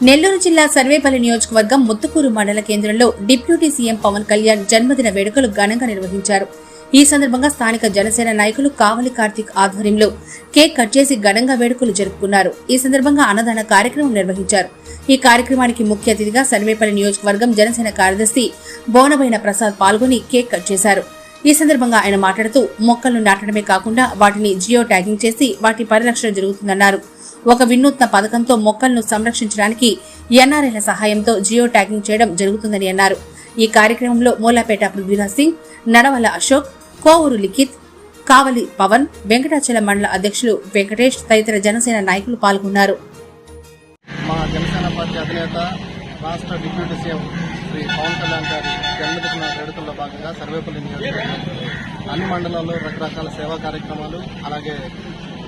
నెల్లూరు జిల్లా సర్వేపల్లి నియోజకవర్గం ముత్తుకూరు మండల కేంద్రంలో డిప్యూటీ సీఎం పవన్ కళ్యాణ్ జన్మదిన వేడుకలు ఘనంగా నిర్వహించారు. ఈ సందర్భంగా స్థానిక జనసేన నాయకులు కావలి కార్తిక్ ఆధ్వర్యంలో కేక్ కట్ చేసి ఘనంగా వేడుకలు జరుపుకున్నారు. ఈ సందర్భంగా అన్నదాన కార్యక్రమం నిర్వహించారు. ఈ కార్యక్రమానికి ముఖ్య అతిథిగా సర్వేపల్లి నియోజకవర్గం జనసేన కార్యదర్శి బోనబైన ప్రసాద్ పాల్గొని కేక్ కట్ చేశారు. ఈ సందర్భంగా ఆయన మాట్లాడుతూ మొక్కలను నాటడమే కాకుండా వాటిని జియో ట్యాగింగ్ చేసి వాటి పరిరక్షణ జరుగుతుందన్నారు. ఒక వినూత్న పథకంతో మొక్కలను సంరక్షించడానికి ఎన్ఆర్ఐల సహాయంతో జియో ట్యాగింగ్ చేయడం జరుగుతుందని అన్నారు. ఈ కార్యక్రమంలో మూలాపేట పృథ్వీరాజ్ సింగ్, నడవల అశోక్, కోవూరు లిఖిత్, కావలి పవన్, వెంకటాచలం మండల అధ్యక్షులు వెంకటేష్ తదితర జనసేన నాయకులు పాల్గొన్నారు. మా జనసేన పార్టీ అధినేత రాష్ట్ర డిప్యూటీ సీఎం శ్రీ పవన్ కళ్యాణ్ గారి జన్మదిన వేడుకల్లో భాగంగా సర్వేపల్లి నియోజకవర్గం అన్ని మండలాల్లో రకరకాల సేవా కార్యక్రమాలు, అలాగే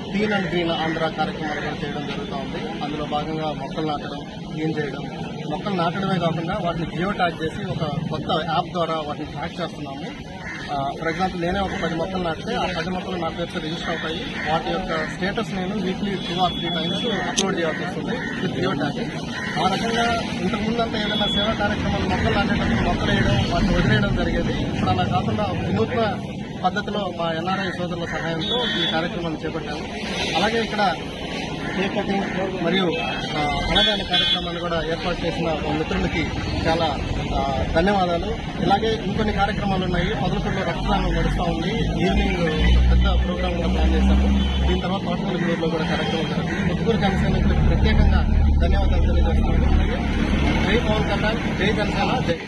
క్లీన్ అండ్ గ్రీన్ ఆంధ్ర కార్యక్రమాలు కూడా చేయడం జరుగుతూ ఉంది. అందులో భాగంగా మొక్కలు నాటడం, క్లీన్ చేయడం, మొక్కలు నాటడమే కాకుండా వాటిని జియో ట్యాగ్ చేసి ఒక కొత్త యాప్ ద్వారా వాటిని ట్రాక్ చేస్తున్నాము. ఫర్ ఎగ్జాంపుల్ నేనే ఒక 10 మొక్కలు నాటితే ఆ 10 మొక్కలు నా పేరుతో రిజిస్టర్ అవుతాయి. వాటి యొక్క స్టేటస్ నేను వీక్లీ 2 or 3 times అప్లోడ్ చేయాల్సి వస్తుంది విత్ జియో ట్యాగింగ్. ఆ రకంగా ఇంతకుముందంతా ఏదైనా సేవా కార్యక్రమాలు మొక్కలు నాటేటప్పుడు మొక్కలు వేయడం, వాటిని వదిలేయడం జరిగేది. ఇప్పుడు అలా కాకుండా వినూత్న పద్ధతిలో మా ఎన్ఆర్ఐ సోదరుల సహాయంతో ఈ కార్యక్రమాన్ని చేపట్టాము. అలాగే ఇక్కడ కేక్ కటింగ్ మరియు అన్నదాన కార్యక్రమాన్ని కూడా ఏర్పాటు చేసిన మా మిత్రులకి చాలా ధన్యవాదాలు. ఇలాగే ఇంకొన్ని కార్యక్రమాలు ఉన్నాయి. పొదలకూరులో రక్తదానం నడుస్తూ ఉంది. ఈవినింగ్ పెద్ద ప్రోగ్రామ్ కూడా ప్లాన్ చేశాము. దీని తర్వాత తోటపల్లిగూడూరులో కూడా కార్యక్రమం జరుగుతుంది. ముత్తుకూరు జనసేనకు ప్రత్యేకంగా ధన్యవాదాలు తెలియజేస్తున్నాను. జై పవన్ కళ్యాణ్, జై జనసేన, జై